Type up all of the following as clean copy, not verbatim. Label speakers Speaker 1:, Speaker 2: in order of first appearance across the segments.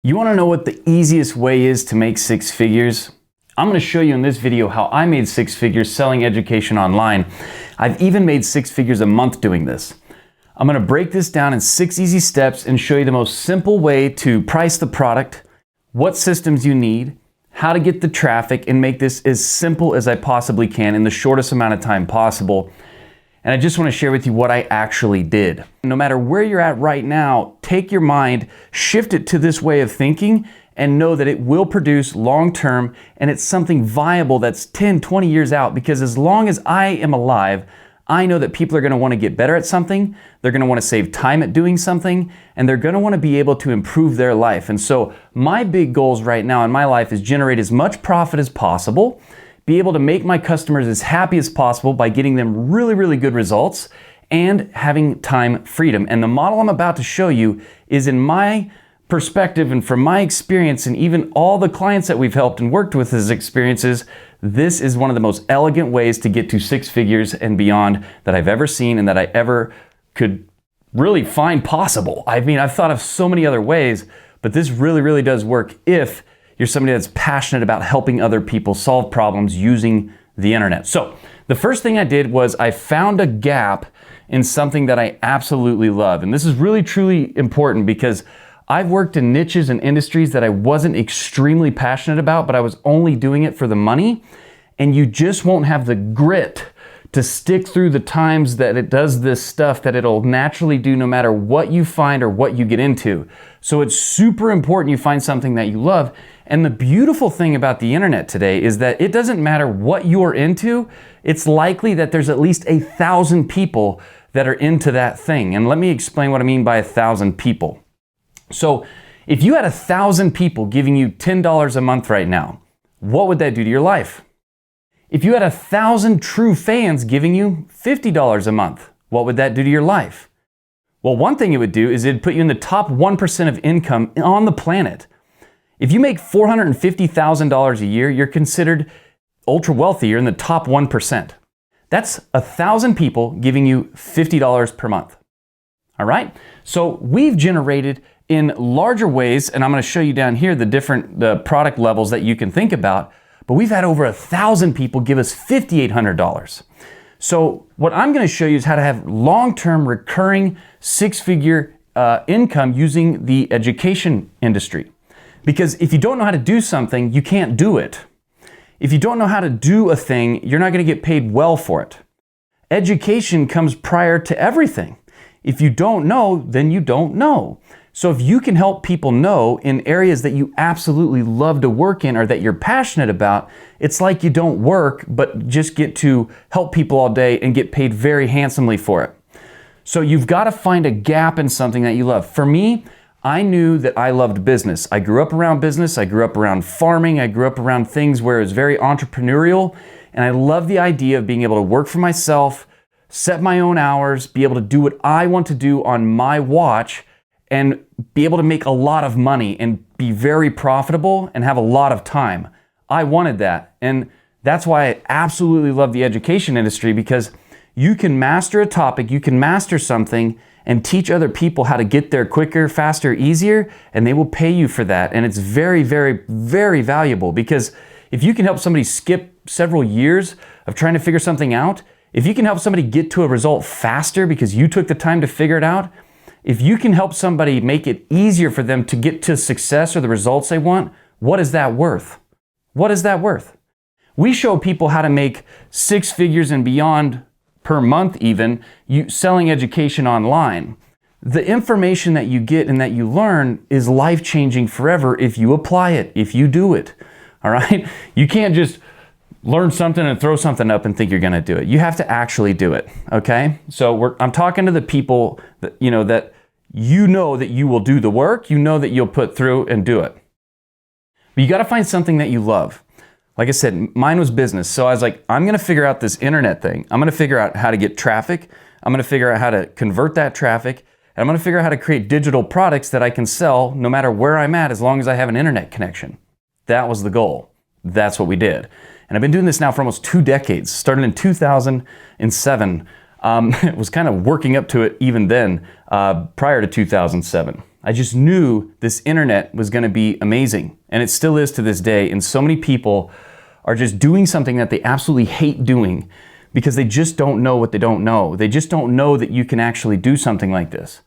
Speaker 1: You want to know what the easiest way is to make six figures? I'm going to show you in this video how I made six figures selling education online. I've even made six figures a month doing this. I'm going to break this down in 6 easy steps and show you the most simple way to price the product, what systems you need, how to get the traffic, and make this as simple as I possibly can in the shortest amount of time possible. And I just want to share with you what I actually did. No matter where you're at right now, take your mind, shift it to this way of thinking, and know that it will produce long-term, and it's something viable that's 10, 20 years out, because as long as I am alive, I know that people are going to want to get better at something, they're going to want to save time at doing something, and they're going to want to be able to improve their life. And so my big goals right now in my life is generate as much profit as possible, be able to make my customers as happy as possible by getting them really, really good results, and having time freedom. And the model I'm about to show you is, in my perspective and from my experience, and even all the clients that we've helped and worked with as experiences, this is one of the most elegant ways to get to six figures and beyond that I've ever seen and that I ever could really find possible. I mean, I've thought of so many other ways, but this really, really does work if you're somebody that's passionate about helping other people solve problems using the internet. So the first thing I did was I found a gap in something that I absolutely love. And this is really, truly important because I've worked in niches and industries that I wasn't extremely passionate about, but I was only doing it for the money. And you just won't have the grit to stick through the times that it does this stuff that it'll naturally do no matter what you find or what you get into. So it's super important you find something that you love. And the beautiful thing about the internet today is that it doesn't matter what you're into, it's likely that there's at least 1,000 people that are into that thing. And let me explain what I mean by 1,000 people. So if you had 1,000 people giving you $10 a month right now, what would that do to your life? If you had 1,000 true fans giving you $50 a month, what would that do to your life? Well, one thing it would do is it'd put you in the top 1% of income on the planet. If you make $450,000 a year, you're considered ultra wealthy. You're in the top 1%. That's 1,000 people giving you $50 per month. All right? So we've generated in larger ways, and I'm going to show you down here the product levels that you can think about, but we've had over 1,000 people give us $5,800. So what I'm going to show you is how to have long-term recurring six-figure income using the education industry. Because if you don't know how to do something, you can't do it. If you don't know how to do a thing, you're not going to get paid well for it. Education comes prior to everything. If you don't know, then you don't know. So if you can help people know in areas that you absolutely love to work in or that you're passionate about, it's like you don't work, but just get to help people all day and get paid very handsomely for it. So you've got to find a gap in something that you love. For me, I knew that I loved business. I grew up around business. I grew up around farming. I grew up around things where it was very entrepreneurial. And I love the idea of being able to work for myself, set my own hours, be able to do what I want to do on my watch, and be able to make a lot of money and be very profitable and have a lot of time. I wanted that. And that's why I absolutely love the education industry, because you can master a topic, you can master something, and teach other people how to get there quicker, faster, easier, and they will pay you for that. And it's very, very, very valuable, because if you can help somebody skip several years of trying to figure something out, if you can help somebody get to a result faster because you took the time to figure it out, if you can help somebody make it easier for them to get to success or the results they want, what is that worth? What is that worth? We show people how to make six figures and beyond per month even, selling education online. The information that you get and that you learn is life-changing forever if you apply it, if you do it. All right? You can't just learn something and throw something up and think you're going to do it. You have to actually do it. Okay? So I'm talking to the people that you know that you will do the work, you know that you'll put through and do it. But you got to find something that you love. Like I said, mine was business. So I was like, I'm going to figure out this internet thing. I'm going to figure out how to get traffic. I'm going to figure out how to convert that traffic. And I'm going to figure out how to create digital products that I can sell no matter where I'm at, as long as I have an internet connection. That was the goal. That's what we did. And I've been doing this now for almost 2 decades. Started in 2007. Was kind of working up to it even then, prior to 2007. I just knew this internet was going to be amazing, and it still is to this day. And so many people are just doing something that they absolutely hate doing because they just don't know what they don't know. They just don't know that you can actually do something like this.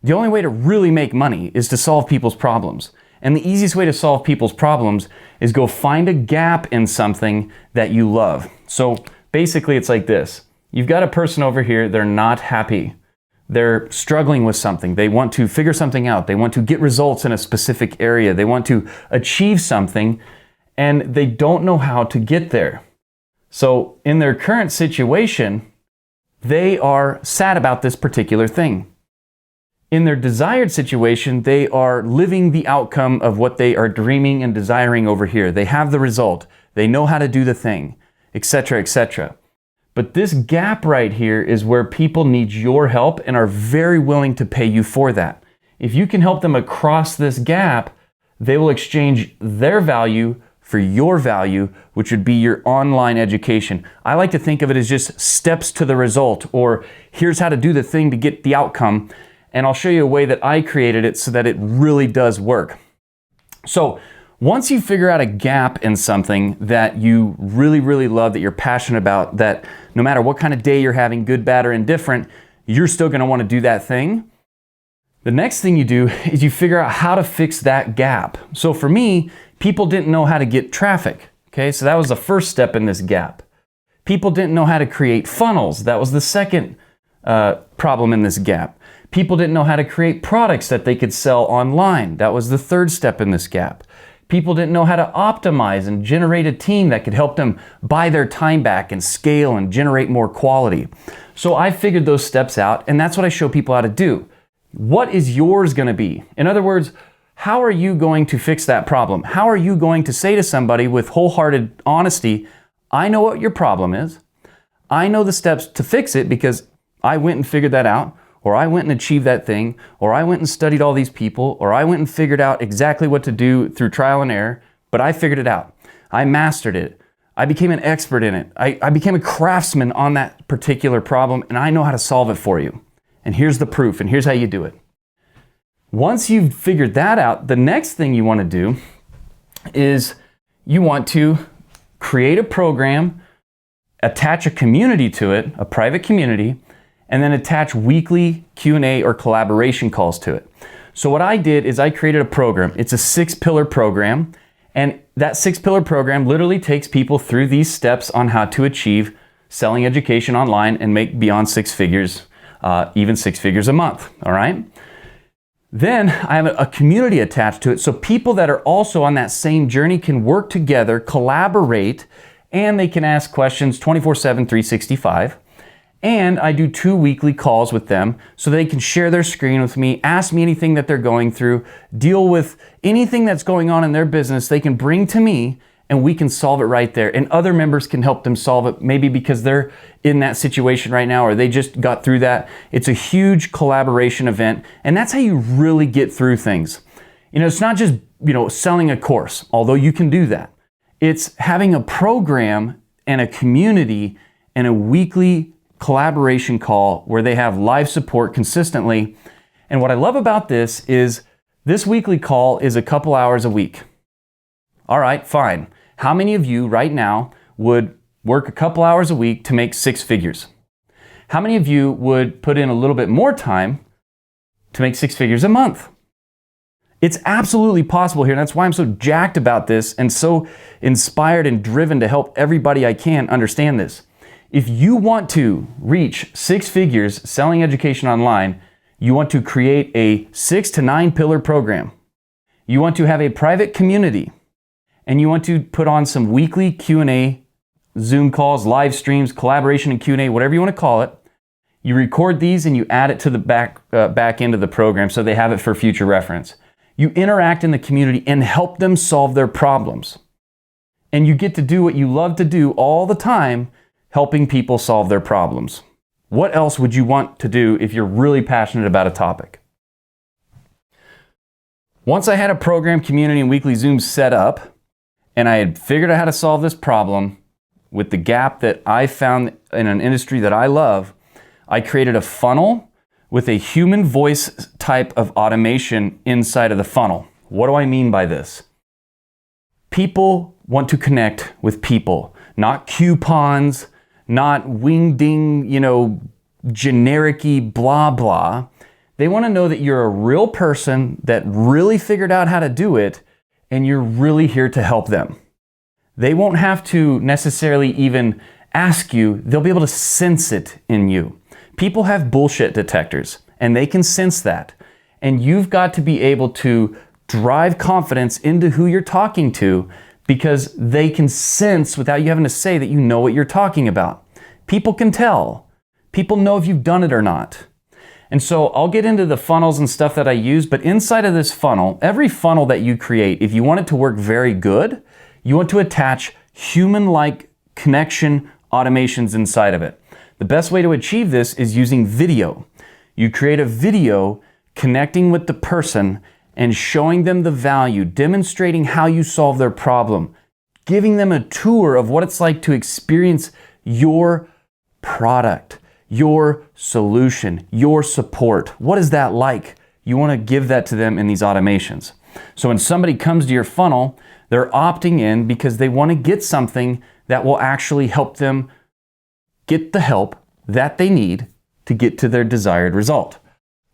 Speaker 1: The only way to really make money is to solve people's problems. And the easiest way to solve people's problems is go find a gap in something that you love. So basically it's like this. You've got a person over here, they're not happy. They're struggling with something. They want to figure something out. They want to get results in a specific area. They want to achieve something, and they don't know how to get there. So in their current situation, they are sad about this particular thing. In their desired situation, they are living the outcome of what they are dreaming and desiring over here. They have the result. They know how to do the thing, etc., etc. But this gap right here is where people need your help and are very willing to pay you for that. If you can help them across this gap, they will exchange their value for your value, which would be your online education. I like to think of it as just steps to the result, or here's how to do the thing to get the outcome. And I'll show you a way that I created it so that it really does work. So once you figure out a gap in something that you really, really love, that you're passionate about, that no matter what kind of day you're having, good, bad, or indifferent, you're still going to want to do that thing. The next thing you do is you figure out how to fix that gap. So for me, people didn't know how to get traffic. Okay, so that was the first step in this gap. People didn't know how to create funnels. That was the second problem in this gap. People didn't know how to create products that they could sell online. That was the third step in this gap. People didn't know how to optimize and generate a team that could help them buy their time back and scale and generate more quality. So I figured those steps out, and that's what I show people how to do. What is yours going to be? In other words, how are you going to fix that problem? How are you going to say to somebody with wholehearted honesty, I know what your problem is. I know the steps to fix it because I went and figured that out, or I went and achieved that thing, or I went and studied all these people, or I went and figured out exactly what to do through trial and error, but I figured it out. I mastered it. I became an expert in it. I became a craftsman on that particular problem, and I know how to solve it for you. And here's the proof, and here's how you do it. Once you've figured that out, the next thing you want to do is you want to create a program, attach a community to it, a private community, and then attach weekly Q&A or collaboration calls to it. So what I did is I created a program. It's a 6-pillar program, and that 6-pillar program literally takes people through these steps on how to achieve selling education online and make beyond 6 figures, even 6 figures a month, all right? Then I have a community attached to it, so people that are also on that same journey can work together, collaborate, and they can ask questions 24/7, 365. And I do 2 weekly calls with them so they can share their screen with me, ask me anything that they're going through, deal with anything that's going on in their business they can bring to me, and we can solve it right there. And other members can help them solve it, maybe because they're in that situation right now or they just got through that. It's a huge collaboration event, and that's how you really get through things. You know, it's not just, selling a course, although you can do that. It's having a program and a community and a weekly collaboration call where they have live support consistently. And what I love about this is this weekly call is a couple hours a week. All right, fine. How many of you right now would work a couple hours a week to make 6 figures? How many of you would put in a little bit more time to make 6 figures a month? It's absolutely possible here, and that's why I'm so jacked about this and so inspired and driven to help everybody I can understand this. If you want to reach 6 figures selling education online, you want to create a 6 to 9 pillar program. You want to have a private community, and you want to put on some weekly Q&A, Zoom calls, live streams, collaboration and Q&A, whatever you want to call it. You record these and you add it to the back end of the program so they have it for future reference. You interact in the community and help them solve their problems. And you get to do what you love to do all the time, helping people solve their problems. What else would you want to do if you're really passionate about a topic? Once I had a program, community, and weekly Zooms set up, and I had figured out how to solve this problem with the gap that I found in an industry that I love, I created a funnel with a human voice type of automation inside of the funnel. What do I mean by this? People want to connect with people, not coupons, not wing-ding, generic-y blah blah. They want to know that you're a real person that really figured out how to do it, and you're really here to help them. They won't have to necessarily even ask you, they'll be able to sense it in you. People have bullshit detectors, and they can sense that. And you've got to be able to drive confidence into who you're talking to, because they can sense without you having to say that you know what you're talking about. People can tell. People know if you've done it or not. And so I'll get into the funnels and stuff that I use, but inside of this funnel, every funnel that you create, if you want it to work very good, you want to attach human-like connection automations inside of it. The best way to achieve this is using video. You create a video connecting with the person and showing them the value, demonstrating how you solve their problem, giving them a tour of what it's like to experience your product, your solution, your support. What is that like? You want to give that to them in these automations. So when somebody comes to your funnel, they're opting in because they want to get something that will actually help them get the help that they need to get to their desired result.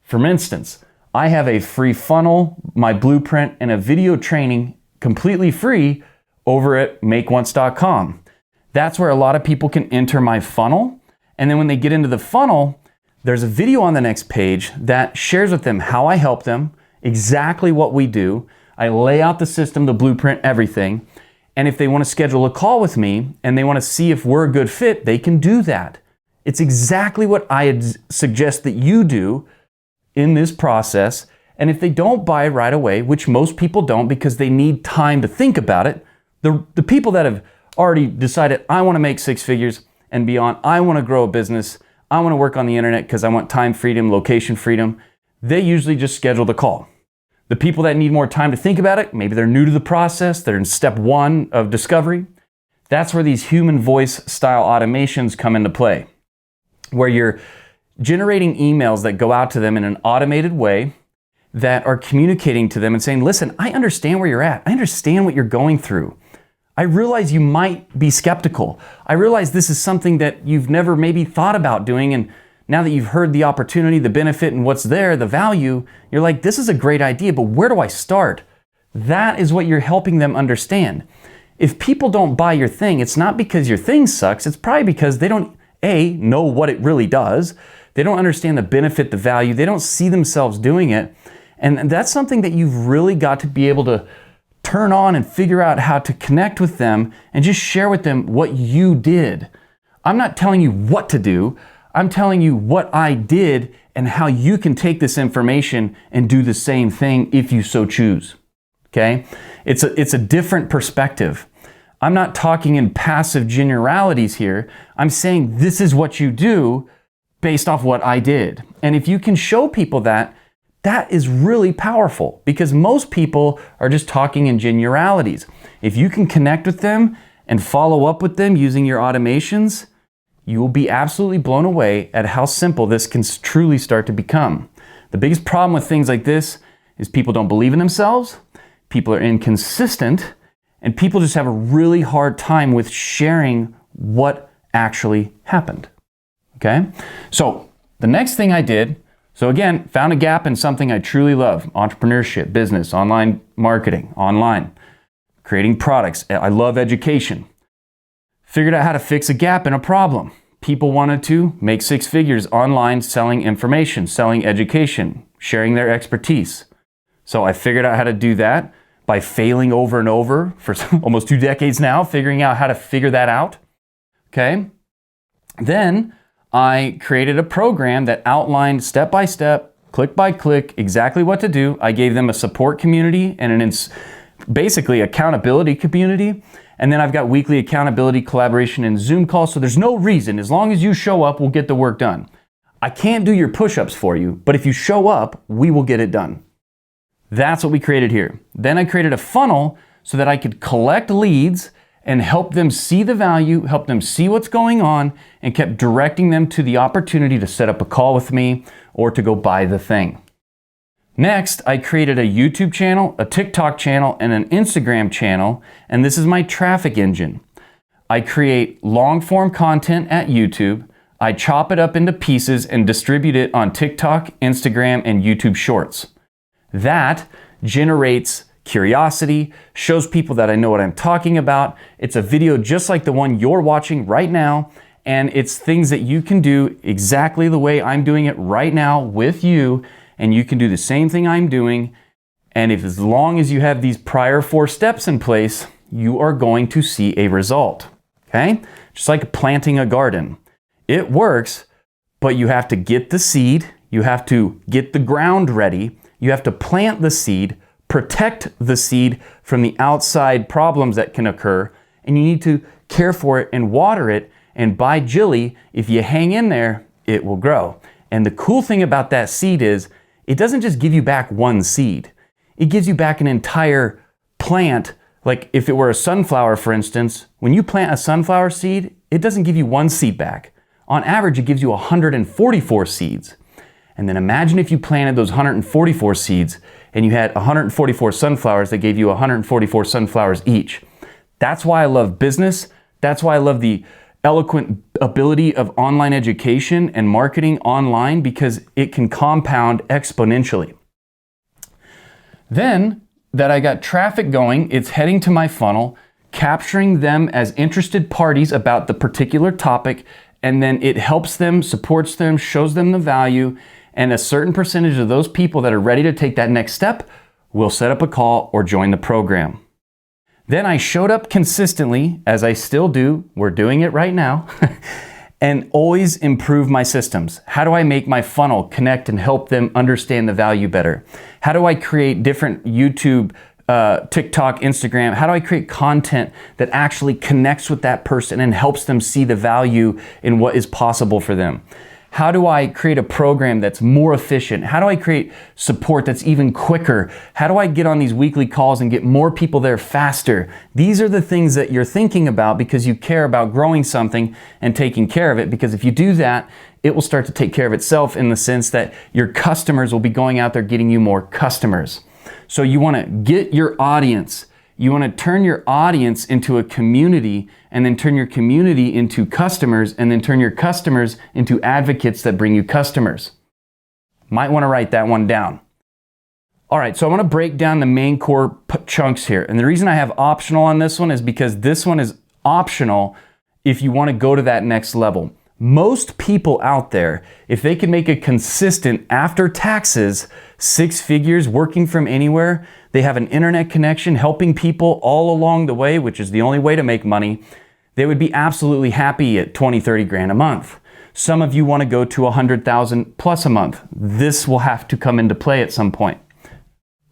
Speaker 1: For instance, I have a free funnel, my blueprint, and a video training completely free over at makeonce.com. That's where a lot of people can enter my funnel. And then when they get into the funnel, there's a video on the next page that shares with them how I help them, exactly what we do. I lay out the system, the blueprint, everything. And if they want to schedule a call with me and they want to see if we're a good fit, they can do that. It's exactly what I suggest that you do in this process. And if they don't buy right away, which most people don't because they need time to think about it, the people that have already decided, I want to make six figures and beyond, I want to grow a business, I want to work on the internet because I want time freedom, location freedom, they usually just schedule the call. The people that need more time to think about it, maybe they're new to the process, they're in step one of discovery. That's where these human voice style automations come into play, where you're generating emails that go out to them in an automated way that are communicating to them and saying, listen, I understand where you're at. I understand what you're going through. I realize you might be skeptical. I realize this is something that you've never maybe thought about doing, and now that you've heard the opportunity, the benefit, and what's there, the value, you're like, this is a great idea, but where do I start? That is what you're helping them understand. If people don't buy your thing, it's not because your thing sucks. It's probably because they don't, A, know what it really does. They don't understand the benefit, the value. They don't see themselves doing it. And that's something that you've really got to be able to turn on and figure out how to connect with them and just share with them what you did. I'm not telling you what to do. I'm telling you what I did and how you can take this information and do the same thing if you so choose. Okay? It's a different perspective. I'm not talking in passive generalities here. I'm saying this is what you do based off what I did. And if you can show people that, that is really powerful because most people are just talking in generalities. If you can connect with them and follow up with them using your automations, you will be absolutely blown away at how simple this can truly start to become. The biggest problem with things like this is people don't believe in themselves, people are inconsistent, and people just have a really hard time with sharing what actually happened. Okay? So the next thing I did, so again, found a gap in something I truly love: entrepreneurship, business, online marketing, online, creating products. I love education. Figured out how to fix a gap in a problem. People wanted to make six figures online selling information, selling education, sharing their expertise. So I figured out how to do that by failing over and over for almost 2 decades now, figuring out how to figure that out. Okay. Then I created a program that outlined step by step, click by click, exactly what to do. I gave them a support community and basically accountability community. And then I've got weekly accountability, collaboration, and Zoom calls. So there's no reason, as long as you show up, we'll get the work done. I can't do your push-ups for you, but if you show up, we will get it done. That's what we created here. Then I created a funnel so that I could collect leads and helped them see the value, helped them see what's going on, and kept directing them to the opportunity to set up a call with me or to go buy the thing. Next, I created a YouTube channel, a TikTok channel, and an Instagram channel, and this is my traffic engine. I create long-form content at YouTube, I chop it up into pieces and distribute it on TikTok, Instagram, and YouTube Shorts. That generates curiosity, shows people that I know what I'm talking about. It's a video just like the one you're watching right now, and it's things that you can do exactly the way I'm doing it right now with you, and you can do the same thing I'm doing. And if as long as you have these prior 4 steps in place, you are going to see a result, okay? Just like planting a garden. It works, but you have to get the seed, you have to get the ground ready, you have to plant the seed, protect the seed from the outside problems that can occur, and you need to care for it and water it, and by Jilly, if you hang in there, it will grow. And the cool thing about that seed is, it doesn't just give you back one seed. It gives you back an entire plant. Like if it were a sunflower, for instance, when you plant a sunflower seed, it doesn't give you one seed back. On average, it gives you 144 seeds. And then imagine if you planted those 144 seeds and you had 144 sunflowers that gave you 144 sunflowers each. That's why I love business. That's why I love the eloquent ability of online education and marketing online, because it can compound exponentially. Then that I got traffic going, it's heading to my funnel, capturing them as interested parties about the particular topic, and then it helps them, supports them, shows them the value, and a certain percentage of those people that are ready to take that next step will set up a call or join the program. Then I showed up consistently, as I still do, we're doing it right now, and always improve my systems. How do I make my funnel connect and help them understand the value better? How do I create different YouTube, TikTok, Instagram? How do I create content that actually connects with that person and helps them see the value in what is possible for them? How do I create a program that's more efficient? How do I create support that's even quicker? How do I get on these weekly calls and get more people there faster? These are the things that you're thinking about because you care about growing something and taking care of it. Because if you do that, it will start to take care of itself in the sense that your customers will be going out there getting you more customers. So you want to get your audience. You want to turn your audience into a community, and then turn your community into customers, and then turn your customers into advocates that bring you customers. Might want to write that one down. All right, so I want to break down the main core chunks here. And the reason I have optional on this one is because this one is optional if you want to go to that next level. Most people out there, if they can make a consistent after taxes 6 figures working from anywhere, they have an internet connection helping people all along the way, which is the only way to make money, they would be absolutely happy at 20, 30 grand a month. Some of you want to go to 100,000 plus a month. This will have to come into play at some point.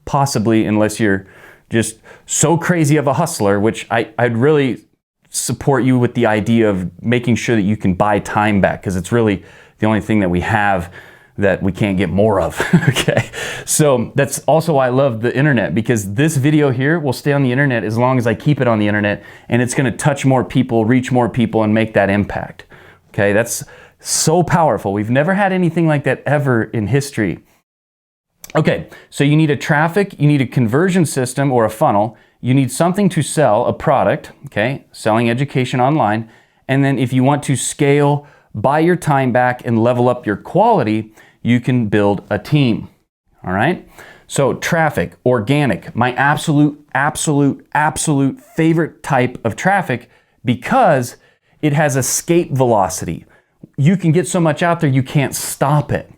Speaker 1: Possibly, unless you're just so crazy of a hustler, which I'd really support you with the idea of making sure that you can buy time back, because it's really the only thing that we have that we can't get more of. Okay, so that's also why I love the internet, because this video here will stay on the internet as long as I keep it on the internet, and it's going to touch more people, reach more people, and make that impact. Okay, that's so powerful. We've never had anything like that ever in history. Okay, so you need a traffic, you need a conversion system or a funnel, you need something to sell, a product, okay, selling education online, and then if you want to scale, buy your time back, and level up your quality, you can build a team, all right? So traffic, organic, my absolute favorite type of traffic, because it has escape velocity. You can get so much out there, you can't stop it.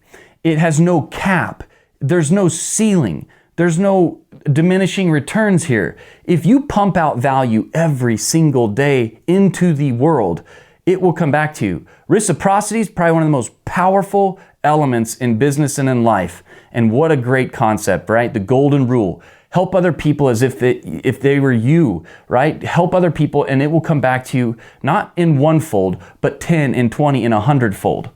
Speaker 1: It has no cap. There's no ceiling. There's no diminishing returns here. If you pump out value every single day into the world, it will come back to you. Reciprocity is probably one of the most powerful elements in business and in life. And what a great concept, right? The golden rule. Help other people as if they were you, right? Help other people and it will come back to you, not in 1-fold, but 10 and 20 and 100-fold.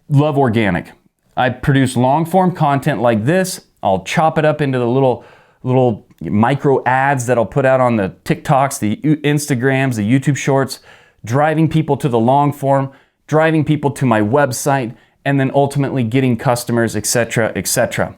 Speaker 1: Love organic. I produce long form content like this. I'll chop it up into the little micro ads that I'll put out on the TikToks, the Instagrams, the YouTube shorts, driving people to the long form, driving people to my website, and then ultimately getting customers, etc., etc.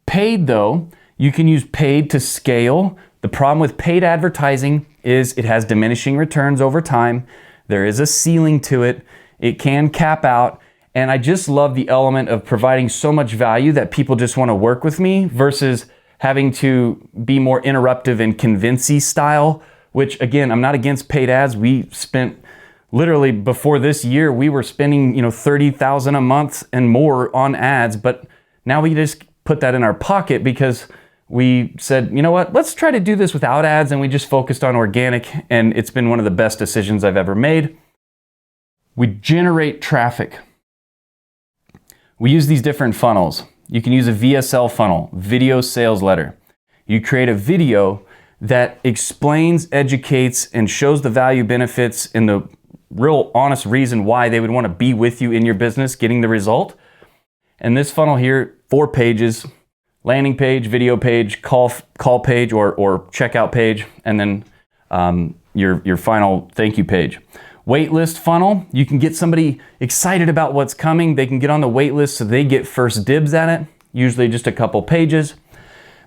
Speaker 1: Paid though, you can use paid to scale. The problem with paid advertising is it has diminishing returns over time. There is a ceiling to it. It can cap out. And I just love the element of providing so much value that people just want to work with me versus having to be more interruptive and convincey style, which again, I'm not against paid ads. We spent literally before this year, we were spending, $30,000 a month and more on ads, but now we just put that in our pocket because we said, you know what, let's try to do this without ads, and we just focused on organic, and it's been one of the best decisions I've ever made. We generate traffic. We use these different funnels. You can use a VSL funnel, video sales letter. You create a video that explains, educates, and shows the value benefits and the real honest reason why they would want to be with you in your business getting the result. And this funnel here, 4 pages, landing page, video page, call page or checkout page, and then your final thank you page. Waitlist funnel, you can get somebody excited about what's coming. They can get on the wait list so they get first dibs at it, usually just a couple pages.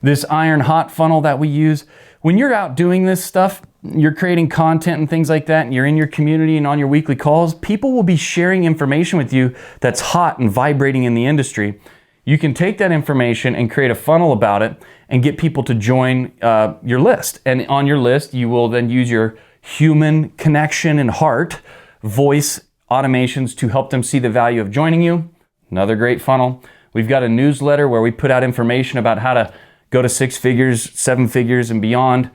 Speaker 1: This iron hot funnel that we use, when you're out doing this stuff, you're creating content and things like that, and you're in your community and on your weekly calls, people will be sharing information with you that's hot and vibrating in the industry. You can take that information and create a funnel about it and get people to join your list. And on your list, you will then use your human connection and heart voice automations to help them see the value of joining you. Another great funnel. We've got a newsletter where we put out information about how to go to 6 figures, 7 figures and beyond,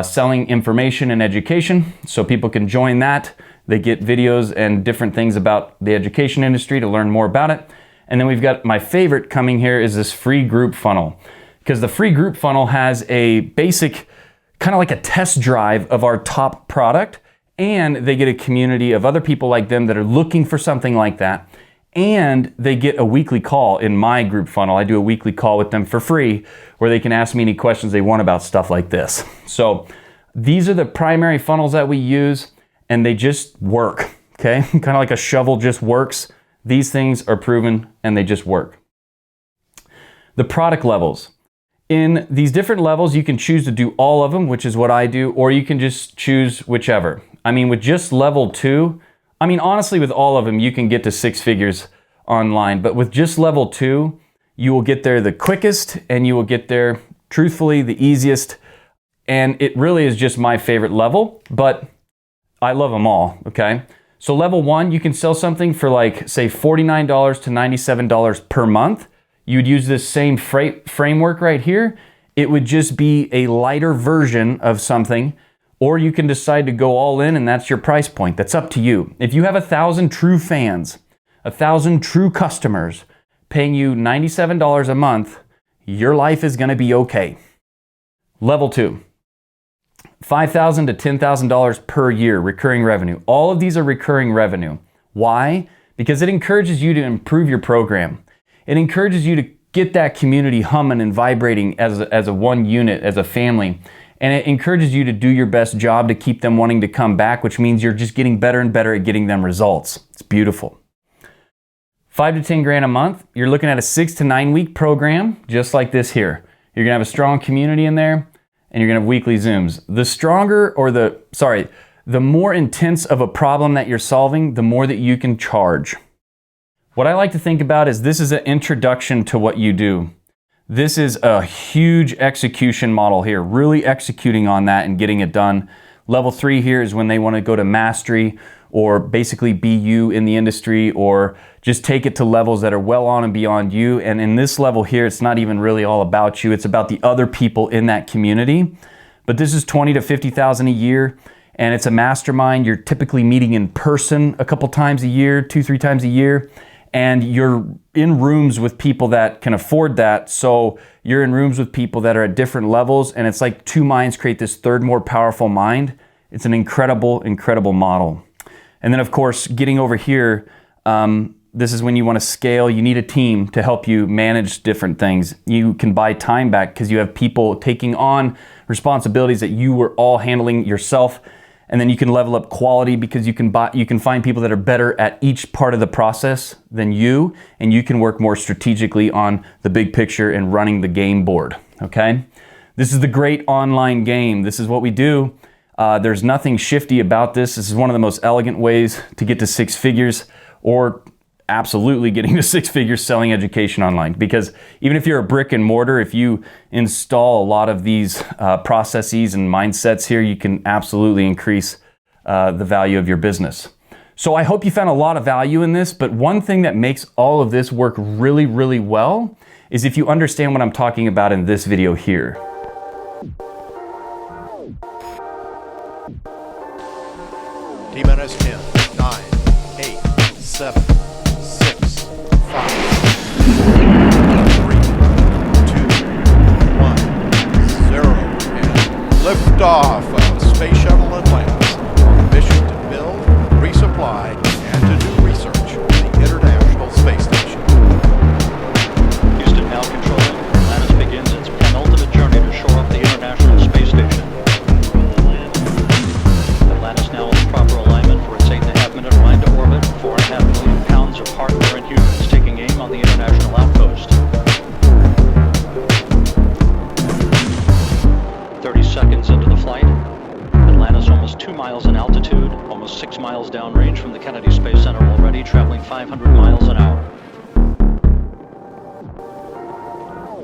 Speaker 1: selling information and education. So people can join that. They get videos and different things about the education industry to learn more about it. And then we've got my favorite coming here is this free group funnel, because the free group funnel has a basic kind of like a test drive of our top product, and they get a community of other people like them that are looking for something like that, and they get a weekly call in my group funnel. I do a weekly call with them for free where they can ask me any questions they want about stuff like this. So these are the primary funnels that we use, and they just work, okay? Kind of like a shovel just works. These things are proven and they just work. The product levels. In these different levels, you can choose to do all of them, which is what I do, or you can just choose whichever. I mean, with just level 2, honestly, with all of them, you can get to 6 figures online, but with just level 2, you will get there the quickest and you will get there, truthfully, the easiest. And it really is just my favorite level, but I love them all, okay? So level 1, you can sell something for like, say, $49 to $97 per month. You'd use this same framework right here. It would just be a lighter version of something, or you can decide to go all in and that's your price point. That's up to you. If you have 1,000 true fans, 1,000 true customers paying you $97 a month, your life is gonna be okay. Level 2. $5,000 to $10,000 per year recurring revenue. All of these are recurring revenue. Why? Because it encourages you to improve your program. It encourages you to get that community humming and vibrating as a one unit, as a family. And it encourages you to do your best job to keep them wanting to come back, which means you're just getting better and better at getting them results. It's beautiful. 5 to 10 grand a month. You're looking at a 6 to 9 week program, just like this here. You're gonna have a strong community in there, and you're gonna have weekly Zooms. The more intense of a problem that you're solving, the more that you can charge. What I like to think about is this is an introduction to what you do. This is a huge execution model here, really executing on that and getting it done. Level 3 here is when they want to go to mastery or basically be you in the industry, or just take it to levels that are well on and beyond you. And in this level here, it's not even really all about you. It's about the other people in that community. But this is 20 to 50,000 a year, and it's a mastermind. You're typically meeting in person a couple times a year, 2-3 times a year. And you're in rooms with people that can afford that. So you're in rooms with people that are at different levels, and it's like 2 minds create this third, more powerful mind. It's an incredible, incredible model. And then of course, getting over here, This is when you want to scale. You need a team to help you manage different things. You can buy time back because you have people taking on responsibilities that you were all handling yourself. And then you can level up quality because you can find people that are better at each part of the process than you, and you can work more strategically on the big picture and running the game board, okay? This is the great online game. This is what we do. There's nothing shifty about this. This is one of the most elegant ways to get to six figures, or absolutely getting to six figures selling education online. Because even if you're a brick and mortar, if you install a lot of these processes and mindsets here, you can absolutely increase the value of your business. So I hope you found a lot of value in this, but one thing that makes all of this work really, really well is if you understand what I'm talking about in this video here.
Speaker 2: T-minus 10, 9, 8, 7, 6, 5, 3, 2, 1, 0, and liftoff of Space Shuttle Atlantis on a mission to build, resupply, and to do research on the International Space Station.
Speaker 3: Houston now controlling. Atlantis begins its penultimate journey to shore up the International Space Station. Atlantis now in proper alignment for its 8.5-minute ride to orbit. 4.5 million pounds of hardware and humans taking aim on the international outpost. 30 seconds into the flight. Atlantis almost 2 miles in altitude, almost 6 miles downrange from the Kennedy Space Center already, traveling 500 miles an hour.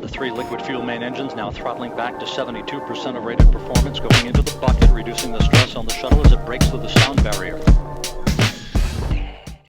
Speaker 3: The 3 liquid fuel main engines now throttling back to 72% of rated performance, going into the bucket, reducing the stress on the shuttle as it breaks through the sound barrier.